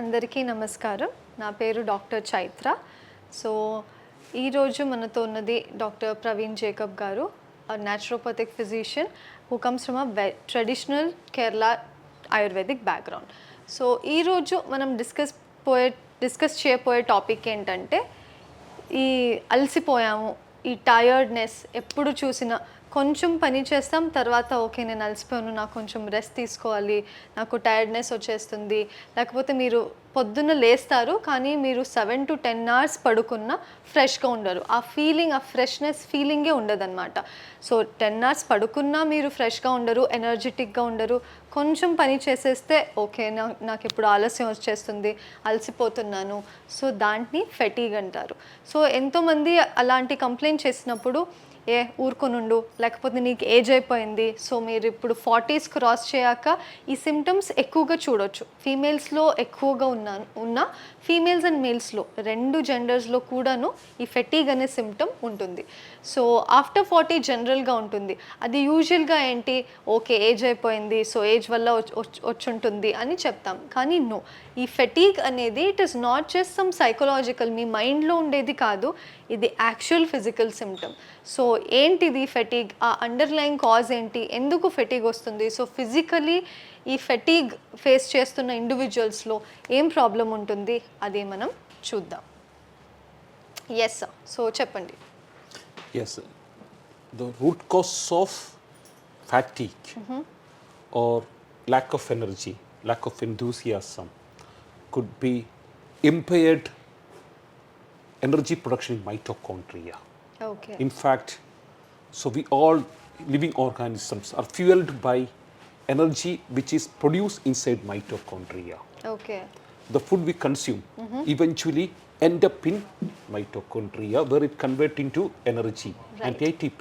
అందరికీ నమస్కారం. నా పేరు డాక్టర్ చైత్ర. సో ఈరోజు మనతో ఉన్నది డాక్టర్ ప్రవీణ్ జేకబ్ గారు, naturopathic physician who comes from a traditional Kerala ayurvedic background. So ఈరోజు మనం డిస్కస్ చేయబోయే టాపిక్ ఏంటంటే, ఈ అలసిపోయాము, ఈ టయర్డ్నెస్, ఎప్పుడు చూసినా కొంచెం పని చేస్తాం, తర్వాత ఓకే నేను అలసిపోయాను, నాకు కొంచెం రెస్ట్ తీసుకోవాలి, నాకు టైర్డ్నెస్ వచ్చేస్తుంది. లేకపోతే మీరు పొద్దున్న లేస్తారు కానీ మీరు 7 to 10 hours పడుకున్నా ఫ్రెష్గా ఉండరు. ఆ ఫీలింగ్, ఆ ఫ్రెష్నెస్ ఫీలింగే ఉండదన్నమాట. సో 10 hours పడుకున్నా మీరు ఫ్రెష్గా ఉండరు, ఎనర్జెటిక్గా ఉండరు. కొంచెం పని చేసేస్తే ఓకే నాకు ఇప్పుడు ఆలస్యం వచ్చేస్తుంది, అలసిపోతున్నాను. సో దాన్ని ఫెటీగ్ అంటారు. సో ఎంతోమంది అలాంటి కంప్లైంట్ చేసినప్పుడు ఊరుకొనుండు, లేకపోతే నీకు ఏజ్ అయిపోయింది, సో మీరు ఇప్పుడు 40s క్రాస్ చేయాక ఈ సిమ్టమ్స్ ఎక్కువగా చూడొచ్చు. ఫీమేల్స్లో ఎక్కువగా ఉన్న ఫీమేల్స్ అండ్ మేల్స్లో రెండు జెండర్స్లో కూడాను ఈ ఫెటీగ్ అనే సిమ్టమ్ ఉంటుంది. సో ఆఫ్టర్ 40 జనరల్గా ఉంటుంది. అది యూజువల్గా ఏంటి, ఓకే ఏజ్ అయిపోయింది, సో ఏజ్ వల్ల వచ్చుంటుంది అని చెప్తాం. కానీ నో, ఈ ఫెటీగ్ అనేది it is not just some psychological, మీ మైండ్లో ఉండేది కాదు, ఇది యాక్చువల్ ఫిజికల్ సిమ్టమ్. సో ఏంటిది ఫెటీగ్, ఆ అండర్లైన్ కాజ్ ఏంటి, ఎందుకు ఫెటీగ్ వస్తుంది, సో ఫిజికలీ ఈ ఫెటీగ్ ఫేస్ చేస్తున్న ఇండివిజువల్స్లో ఏం ప్రాబ్లం ఉంటుంది అది మనం చూద్దాం. ఎస్ సార్, సో చెప్పండి. Yes, the root cause of fatigue or lack of energy, lack of enthusiasm could be impaired energy production in mitochondria. Okay. In fact, so we all living organisms are fueled by energy which is produced inside mitochondria. Okay. The food we consume eventually end up in mitochondria where it convert into energy and ATP.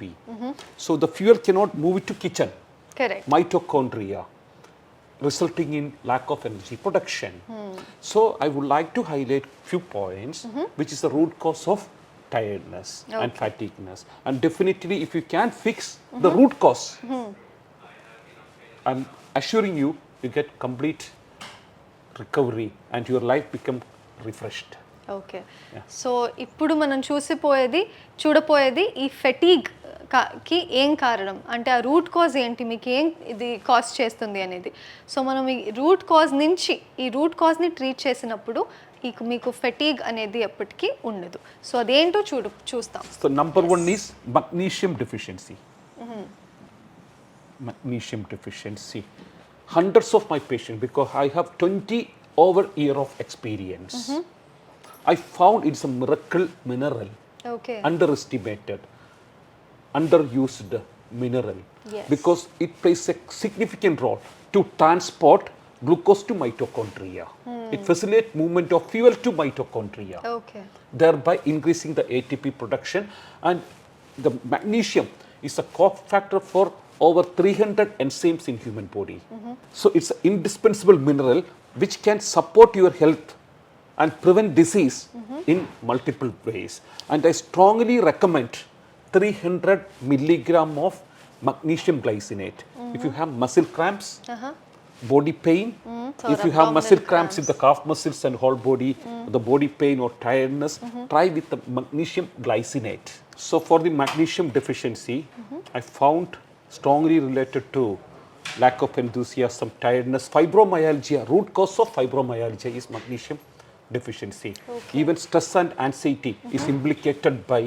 So the fuel cannot move it to kitchen. Correct. Mitochondria, resulting in lack of energy production. So I would like to highlight few points which is the root cause of tiredness and fatigueness. And definitely if you can fix the root cause, I'm assuring you, you get complete recovery and your life become refreshed. Okay. So ఇప్పుడు మనం చూడపోయేది ఈ fatigue కి ఏం కారణం, అంటే ఆ root cause ఏంటి, మీకు ఏం ఇది కాజ్ చేస్తుంది అనేది. సో మనం ఈ రూట్ కాజ్ని ట్రీట్ చేసినప్పుడు మీకు ఫెటీగ్ అనేది ఎప్పటికీ ఉండదు. సో అదేంటో చూస్తాం. So number 1 is magnesium deficiency. Magnesium deficiency. Hundreds of my patients, because I have 20 over year of experience. I found it's a miracle mineral. Okay. Underestimated, underused mineral. Yes. Because it plays a significant role to transport glucose to mitochondria. It facilitates movement of fuel to mitochondria. Okay. Thereby increasing the ATP production. And the magnesium is a cofactor for over 300 enzymes in human body. So it's an indispensable mineral which can support your health and prevent disease in multiple ways. And I strongly recommend 300 milligram of magnesium glycinate. If you have muscle cramps, body pain, if you have muscle cramps in the calf muscles and whole body, the body pain or tiredness, try with the magnesium glycinate. So for the magnesium deficiency, I found strongly related to lack of enthusiasm, tiredness, fibromyalgia. Root cause of fibromyalgia is magnesium deficiency. Okay. Even stress and anxiety is implicated by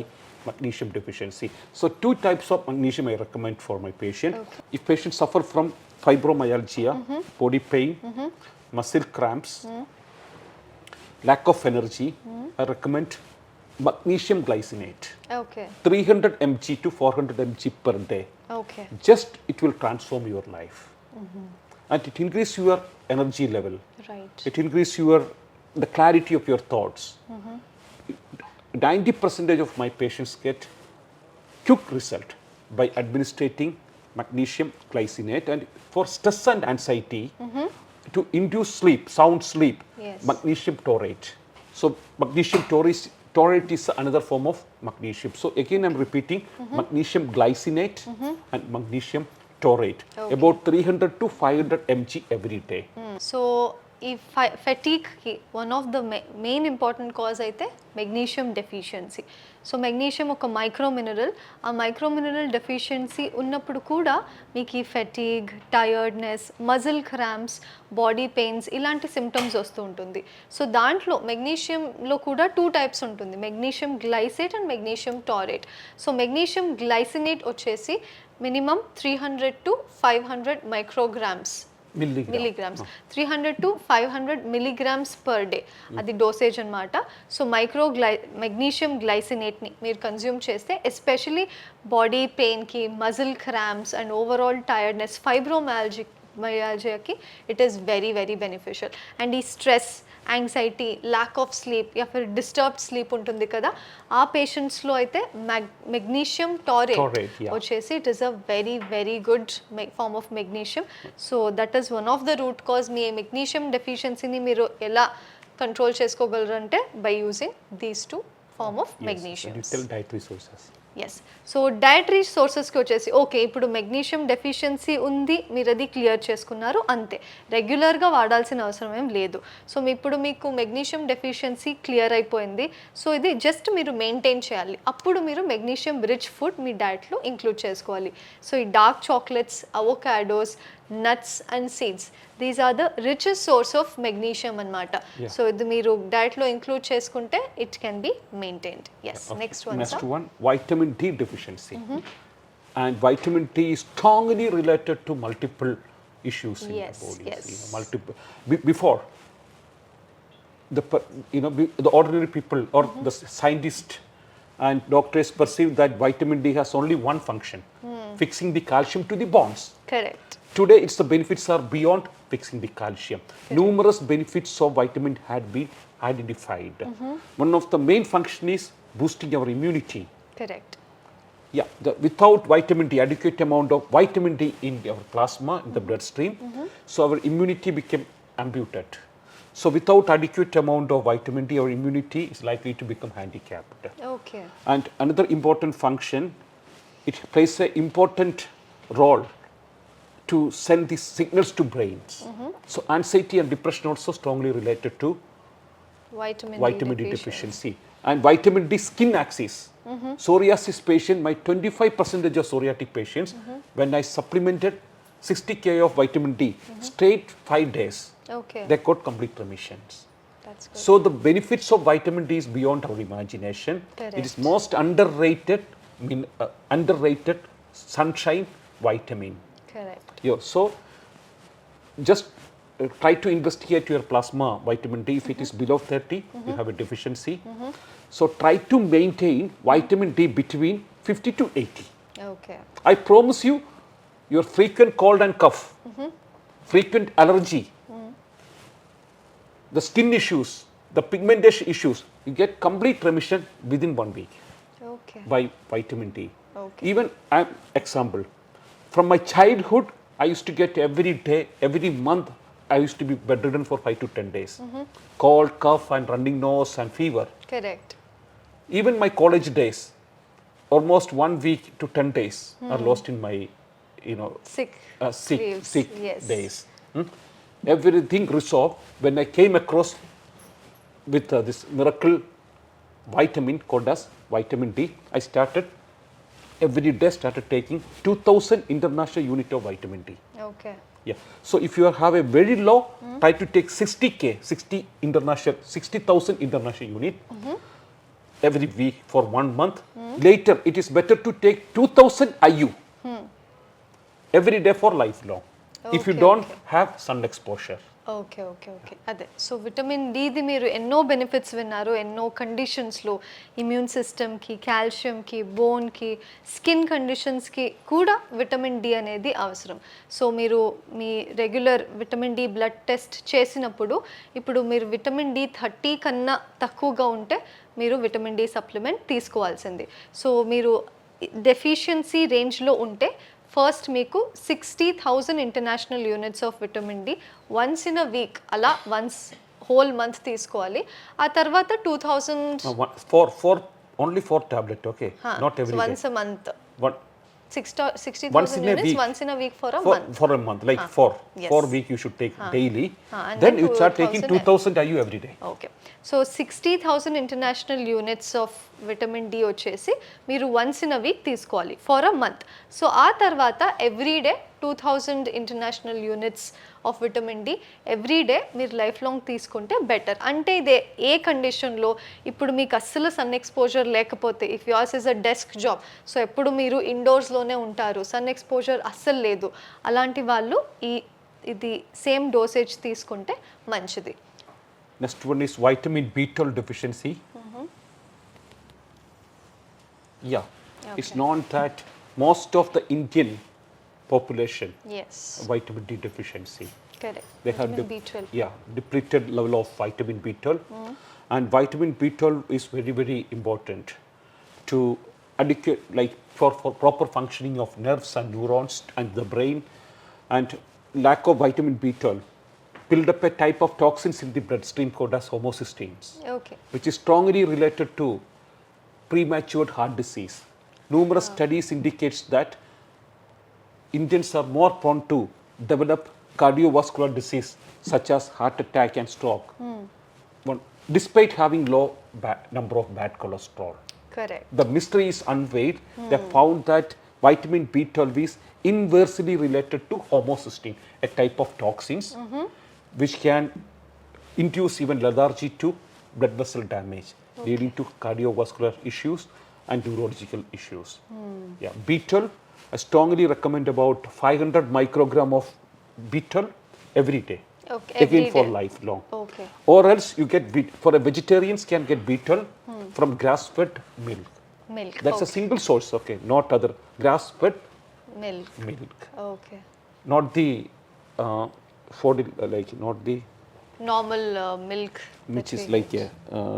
magnesium deficiency. So 2 types of magnesium I recommend for my patient. Okay. If patients suffer from fibromyalgia, body pain, muscle cramps, lack of energy, I recommend magnesium glycinate. Okay. 300 mg to 400 mg per day. Okay. Just it will transform your life. And it increase your energy level. Right. It increase the clarity of your thoughts. 90% of my patients get quick result by administrating magnesium glycinate. And for stress and anxiety, to induce sleep, sound sleep, Yes. magnesium taurate. So magnesium taurate is another form of magnesium. So again I'm repeating, magnesium glycinate and magnesium taurate, about 300 to 500 mg every day. So ఈ ఫెటీక్కి one of the main important cause అయితే magnesium deficiency. So magnesium ఒక micro mineral. ఆ micro mineral deficiency ఉన్నప్పుడు కూడా మీకు ఈ fatigue, tiredness, muscle cramps, body pains ఇలాంటి సిమ్టమ్స్ వస్తూ ఉంటుంది. సో దాంట్లో మెగ్నీషియంలో కూడా 2 టైప్స్ ఉంటుంది, magnesium glycinate and magnesium taurate. So magnesium glycinate వచ్చేసి minimum 300 to 500 micrograms milligrams 300 to 500 milligrams per day అది డోసేజ్ అనమాట. సో మెగ్నీషియం గ్లైసినేట్ని మీరు కన్జ్యూమ్ చేస్తే ఎస్పెషలీ బాడీ పెయిన్కి, muscle cramps and overall tiredness, ఫైబ్రోమయాల్జియాకి it is very very beneficial. And ఈ stress, anxiety, lack of sleep యా ఫిర్ డిస్టర్బ్డ్ స్లీప్ ఉంటుంది కదా, ఆ పేషెంట్స్లో అయితే మెగ్నీషియం టారేట్ వచ్చేసి it is a very very good form of magnesium. So that is one of the root cause. మీ మెగ్నీషియం డెఫిషియన్సీని మీరు ఎలా కంట్రోల్ చేసుకోగలరు అంటే by using these 2 form of magnesium. Yes. So dietary సోర్సెస్కి వచ్చేసి ఓకే, ఇప్పుడు magnesium deficiency ఉంది, మీరు అది క్లియర్ చేసుకున్నారు, అంతే. రెగ్యులర్గా వాడాల్సిన అవసరం ఏం లేదు. సో ఇప్పుడు మీకు మెగ్నీషియం డెఫిషియన్సీ క్లియర్ అయిపోయింది. సో ఇది జస్ట్ మీరు మెయింటైన్ చేయాలి. అప్పుడు మీరు మెగ్నీషియం రిచ్ ఫుడ్ మీ డైట్లో ఇంక్లూడ్ చేసుకోవాలి. సో ఈ dark chocolates, avocados, nuts and seeds, these are the richest source of magnesium అనమాట. సో ఇది మీరు డైట్లో ఇంక్లూడ్ చేసుకుంటే it can be maintained. Yes. Next one vitamin D deficiency. And vitamin D is strongly related to multiple issues in the body. Multiple before the ordinary people or the scientist and doctors perceive that vitamin D has only one function, fixing the calcium to the bonds. Correct. Today its the benefits are beyond fixing the calcium. Numerous benefits of vitamin had been identified. One of the main function is boosting our immunity. Correct. Yeah, without vitamin D, adequate amount of vitamin D in our plasma, in the bloodstream, so our immunity became amputated. So without adequate amount of vitamin D, our immunity is likely to become handicapped. Okay. And another important function, it plays an important role to send these signals to brains. So anxiety and depression also strongly related to vitamin D deficiency. And vitamin D skin axis. Psoriasis patient, my 25% of psoriatic patients, when I supplemented 60 kg of vitamin D, straight 5 days, they got complete remissions. That's good. So the benefits of vitamin D is beyond our imagination. Correct. It is most underrated sunshine vitamin. Correct. Yeah, so just try to investigate your plasma vitamin D. If it is below 30, you have a deficiency. So try to maintain vitamin D between 50 to 80. Okay. I promise you, your frequent cold and cough, frequent allergy, the skin issues, the pigmentation issues, you get complete remission within 1 week. Okay. By vitamin D. Okay. Even example, from my childhood, I used to get every day, every month, I used to be bedridden for 5 to 10 days. Cold, cough and running nose and fever. Correct. Even my college days, almost 1 week to 10 days are lost in my, Sick leaves. Yes. days. Everything resolved when I came across with this miracle vitamin called as vitamin D. I started every day taking 2000 international unit of vitamin D. Okay. Yeah. So if you have a very low, try to take 60,000 international unit every week for 1 month. Later, it is better to take 2000 IU every day for lifelong. If you don't have sun exposure. Okay. అదే. So vitamin DD మీరు ఎన్నో benefits విన్నారు, ఎన్నో కండిషన్స్లో immune సిస్టమ్కి, కాల్షియంకి, బోన్కి, skin కండిషన్స్కి కూడా vitamin D అనేది అవసరం. సో మీరు మీ regular vitamin D blood test చేసినప్పుడు ఇప్పుడు మీరు విటమిన్ డి 30 కన్నా తక్కువగా ఉంటే మీరు విటమిన్ డి సప్లిమెంట్ తీసుకోవాల్సింది. సో మీరు డెఫిషియన్సీ రేంజ్లో ఉంటే ఫస్ట్ మీకు 60,000 international units of vitamin D once in a week, అలా వన్స్ హోల్ మంత్ తీసుకోవాలి. ఆ తర్వాత 2000 only 4 tablet, okay? Not every day. Once a month. Once 60,000 in a units week. once in a week for a for, month. for a month, like Huh. four Yes. 4 week you should take daily. And Then then you start taking 2,000 2000 IU every day. Okay so 60,000 international units of vitamin D వచ్చేసి మీరు once in a week తీసుకోవాలి for a month. So ఆ తర్వాత everyday 2,000 international units of vitamin D everyday మీరు life long తీసుకుంటే better. అంటే ఇదే ఏ కండిషన్లో, ఇప్పుడు మీకు అస్సలు సన్ ఎక్స్పోజర్ లేకపోతే, if yours is a desk job, so ఎప్పుడు మీరు ఇండోర్స్లోనే ఉంటారు, సన్ ఎక్స్పోజర్ అస్సలు లేదు, అలాంటి వాళ్ళు ఇది సేమ్ డోసేజ్ తీసుకుంటే మంచిది. Next one is vitamin B12 deficiency. Yeah, it's Okay. known that most of the Indian population yes vitamin D deficiency. Correct. They have vitamin B12. depleted level of vitamin B12, and vitamin B12 is very very important to adequate like for proper functioning of nerves and neurons and the brain. And lack of vitamin B12 build up a type of toxins in the bloodstream called as homocysteines, okay which is strongly related to premature heart disease. Numerous studies indicates that Indians are more prone to develop cardiovascular disease such as heart attack and stroke, despite having low number of bad cholesterol. Correct. The mystery is unveiled. They found that vitamin B12 is inversely related to homocysteine, a type of toxins which can induce even lethargy to blood vessel damage, leading to cardiovascular issues and neurological issues. Yeah, B12, I strongly recommend about 500 microgram of B12 every day. Okay Again for everyday. lifelong. Okay Or else you get for a vegetarians can get B12 from grass-fed milk. Milk. That's a single source, okay, not other grass-fed milk. milk, okay. not the like not the normal milk which is like a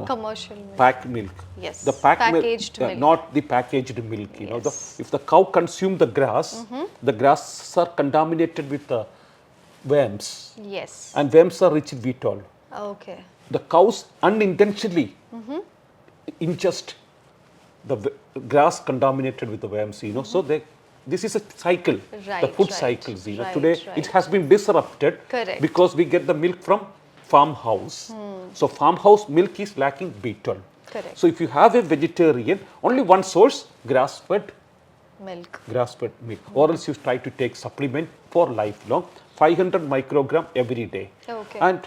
commercial milk. packed milk. Yes, The packed packaged milk, milk. not the packaged milk. You know, Yes. if the cow consume the grass, the grasses are contaminated with the worms, yes. and worms are rich in B12. Okay. The cows unintentionally ingest the grass contaminated with the worms, you know. So this is a cycle, the Right, food right, cycles, you know. right, Today it right. has been disrupted Correct. because we get the milk from farmhouse. So farmhouse milk is lacking B12. Correct. So if you have a vegetarian, only one source, grass-fed milk. milk, or else you try to take supplement for lifelong, 500 microgram every day. Okay. And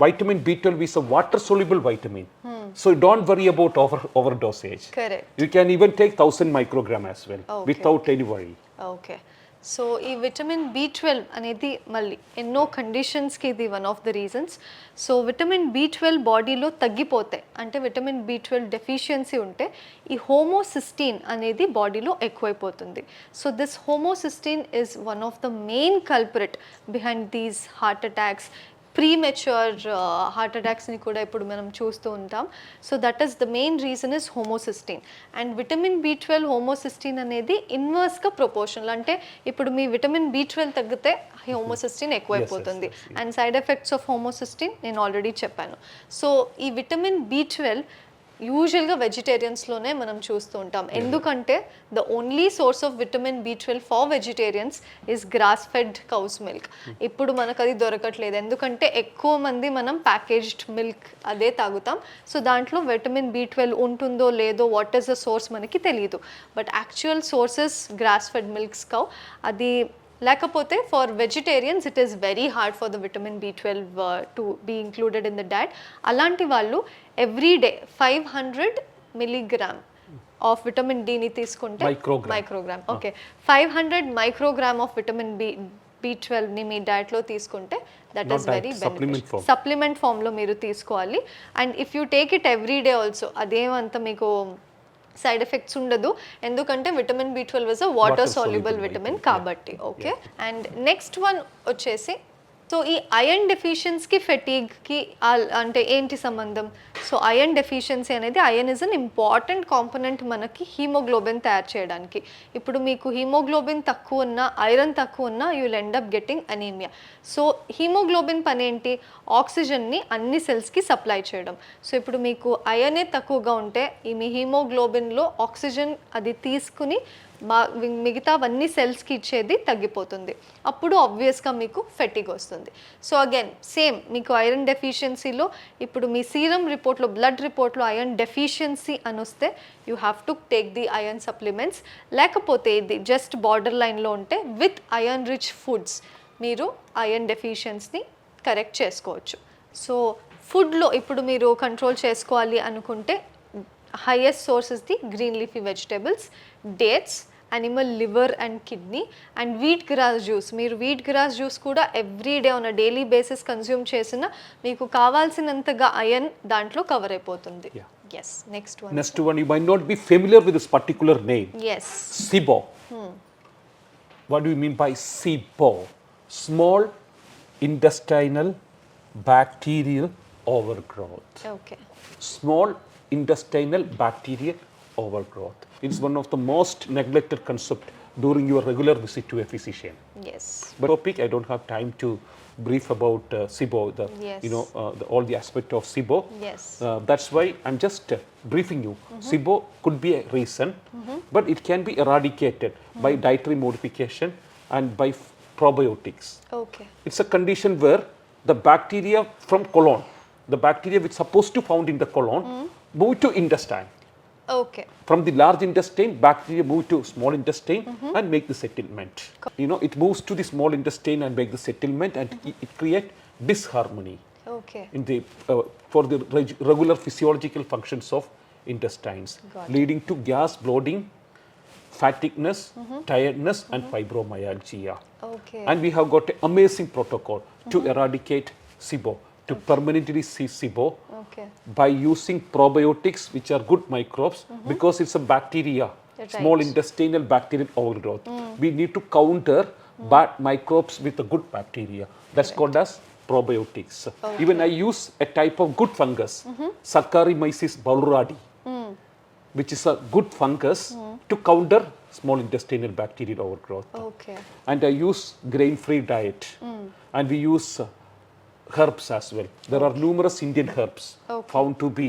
vitamin B12 is a water soluble vitamin, so don't worry about overdosage. Correct. You can even take 1000 microgram as well, Okay, without any worry. Okay. So ఈ vitamin B12 అనేది మళ్ళీ ఎన్నో కండిషన్స్కి ఇది one of the reasons. So vitamin B12 బాడీలో తగ్గిపోతే, అంటే vitamin B12 deficiency ఉంటే ఈ హోమోసిస్టీన్ అనేది బాడీలో ఎక్కువైపోతుంది. So this homocysteine is one of the main culprit behind these heart attacks, premature heart అటాక్స్ని కూడా ఇప్పుడు మనం చూస్తూ ఉంటాం. So that is the main reason is homocysteine. And vitamin B12 homocysteine అనేది ఇన్వర్స్గా ప్రపోర్షనల్. అంటే ఇప్పుడు మీ విటమిన్ B12 తగ్గితే హోమోసిస్టీన్ ఎక్కువైపోతుంది. yes, yes. And side effects of homocysteine నేను ఆల్రెడీ చెప్పాను. సో ఈ విటమిన్ B12 యూజువల్గా వెజిటేరియన్స్లోనే మనం చూస్తూ ఉంటాం. ఎందుకంటే the only source of vitamin B12 for vegetarians is grass fed cows milk. ఇప్పుడు మనకు అది దొరకట్లేదు, ఎందుకంటే ఎక్కువ మంది మనం ప్యాకేజ్డ్ మిల్క్ అదే తాగుతాం. సో దాంట్లో విటమిన్ B12 ఉంటుందో లేదో, వాట్ ఈస్ ద సోర్స్ మనకి తెలియదు. But actual sources grass fed milks cow. అది లేకపోతే for vegetarians it is very hard for the vitamin B12 to be included in the diet. అలాంటి వాళ్ళు every day 500 milligram of vitamin డిని తీసుకుంటే microgram okay 500 microgram of vitamin B12ని మీ డయట్లో తీసుకుంటే that is very beneficial. Supplement ఫామ్లో మీరు తీసుకోవాలి. And if you take it every day also అదేమంత మీకు సైడ్ ఎఫెక్ట్స్ ఉండదు, ఎందుకంటే vitamin B12 is a water soluble vitamin కాబట్టి. ఓకే. అండ్ నెక్స్ట్ వన్ వచ్చేసి, సో ఈ ఐరన్ డెఫిషియన్స్కి ఫెటీగ్కి అంటే ఏంటి సంబంధం? సో ఐరన్ డెఫిషియన్సీ అనేది, iron is an important component మనకి హీమోగ్లోబిన్ తయారు చేయడానికి. ఇప్పుడు మీకు హీమోగ్లోబిన్ తక్కువ ఉన్నా, ఐరన్ తక్కువ ఉన్నా, you will end up getting anaemia. So haemoglobin పని ఏంటి? ఆక్సిజన్ని అన్ని సెల్స్కి సప్లై చేయడం. సో ఇప్పుడు మీకు ఐరనే తక్కువగా ఉంటే ఈ మీ హీమోగ్లోబిన్లో ఆక్సిజన్ అది తీసుకుని మిగతావన్నీ సెల్స్కి ఇచ్చేది తగ్గిపోతుంది. అప్పుడు ఆబ్వియస్గా మీకు ఫెటిగ్ వస్తుంది. సో అగైన్ సేమ్ మీకు ఐరన్ డెఫిషియన్సీలో ఇప్పుడు మీ సీరం రిపోర్ట్లో, బ్లడ్ రిపోర్ట్లో ఐరన్ డెఫిషియన్సీ అని వస్తే you have to take the iron supplements. లేకపోతే ఇది జస్ట్ బార్డర్ లైన్లో ఉంటే విత్ ఐరన్ రిచ్ ఫుడ్స్ మీరు ఐరన్ డెఫిషియన్సీని కరెక్ట్ చేసుకోవచ్చు. సో ఫుడ్లో ఇప్పుడు మీరు కంట్రోల్ చేసుకోవాలి అనుకుంటే highest source is the green leafy vegetables, dates, animal liver and kidney, and wheat grass juice. మీరు wheat grass juice కూడా every day on a daily basis consume చేసిన మీకు కావాల్సినంతగా ఐరన్ దాంట్లో కవర్ అయిపోతుంది. Yes, next one you might not be familiar with this particular name. Yes, SIBO. What do you mean by SIBO? Small intestinal bacterial overgrowth. Okay. Small intestinal bacterial overgrowth. It's one of the most neglected concept during your regular visit to a physician. Yes. But topic, I don't have time to brief about SIBO, Yes. all the aspect of SIBO. Yes. That's why I'm just briefing you. SIBO could be a reason, but it can be eradicated by dietary modification and by probiotics. Okay. It's a condition where the bacteria from colon, the bacteria which supposed to found in the colon, move to intestine. Okay. From the large intestine, bacteria move to small intestine and make the settlement. It moves to the small intestine and make the settlement, and it create disharmony Okay. in the for the regular physiological functions of intestines, Got leading to gas, bloating, fatigueness, tiredness, and fibromyalgia. Okay. And we have got an amazing protocol to eradicate SIBO, to permanently see SIBO Okay. by using probiotics, which are good microbes, because it's a bacteria, Right. small intestinal bacterial overgrowth. We need to counter bad microbes with a good bacteria. That's called as probiotics. Even I use a type of good fungus, Saccharomyces boulardii, which is a good fungus to counter small intestinal bacterial overgrowth. Okay. And I use grain-free diet, and we use herbs as well. There are numerous Indian herbs found to be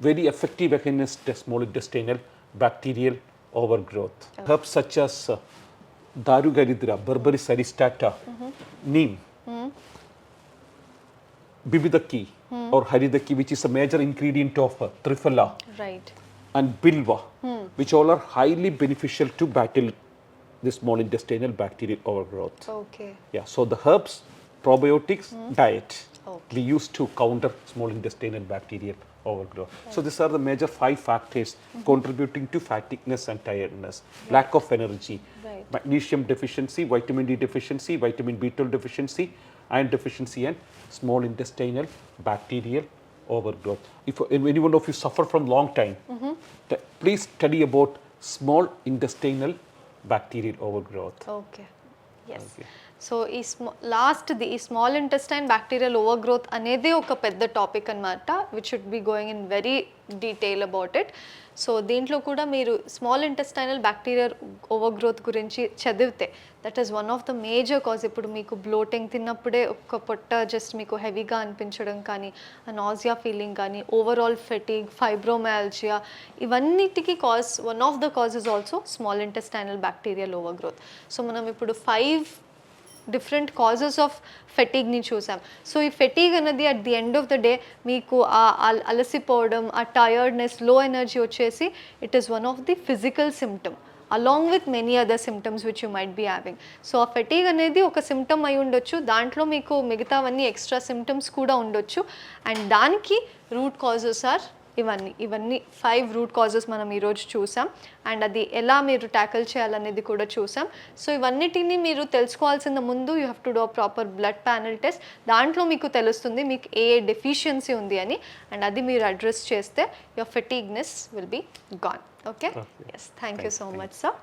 very effective against small intestinal bacterial overgrowth. Herbs such as Darugaridra, Berberis aristata, neem, Bibidaki or Haridaki, which is a major ingredient of Triphala, Right. and Bilva, which all are highly beneficial to battle the small intestinal bacterial overgrowth. Okay. Yeah, so the herbs, probiotics, diet, Okay. we use to counter small intestinal bacterial overgrowth. So these are the major 5 factors contributing to fatigueness and tiredness, lack of energy, Right. magnesium deficiency, vitamin D deficiency, vitamin B12 deficiency, iron deficiency, and small intestinal bacterial overgrowth. If anyone of you suffer from long time, please study about small intestinal bacterial overgrowth. Okay. Yes. Okay. So ఈ ఈ small intestine bacterial over growth అనేది ఒక పెద్ద topic అనమాట, which should be going in very detail about it. So దీంట్లో కూడా మీరు small intestinal bacterial over growth గురించి చదివితే that is one of the major cause. ఇప్పుడు మీకు బ్లోటింగ్ తిన్నప్పుడే ఒక పొట్ట జస్ట్ మీకు హెవీగా అనిపించడం కానీ, నాజియా ఫీలింగ్ కానీ, ఓవరాల్ ఫెటిగ్, ఫైబ్రోమాల్జియా, ఇవన్నిటికీ cause, one of the cause is also small intestinal bacterial over growth. So మనం ఇప్పుడు 5 డిఫరెంట్ కాజెస్ ఆఫ్ ఫెటీగ్ని చూసాం. సో ఈ ఫెటీగ్ అనేది at the end of the day మీకు అలసిపోవడం, ఆ టయర్డ్నెస్, లో ఎనర్జీ వచ్చేసి it is one of the physical symptom along with many other symptoms which you might be having. So ఆ fatigue అనేది ఒక సిమ్టమ్ అయి ఉండొచ్చు, దాంట్లో మీకు మిగతావన్నీ ఎక్స్ట్రా సిమ్టమ్స్ కూడా ఉండొచ్చు. అండ్ దానికి రూట్ కాజెస్ ఆర్ ఇవన్నీ 5 రూట్ కాజెస్ మనం ఈరోజు చూసాం. అండ్ అది ఎలా మీరు ట్యాకిల్ చేయాలనేది కూడా చూసాం. సో ఇవన్నిటిని మీరు తెలుసుకోవాల్సిన ముందు you have to do proper blood panel test. దాంట్లో మీకు తెలుస్తుంది మీకు ఏ డెఫిషియన్సీ ఉంది అని, అండ్ అది మీరు అడ్రస్ చేస్తే your fatigueness will be gone. Okay. Yes, thank you so much sir.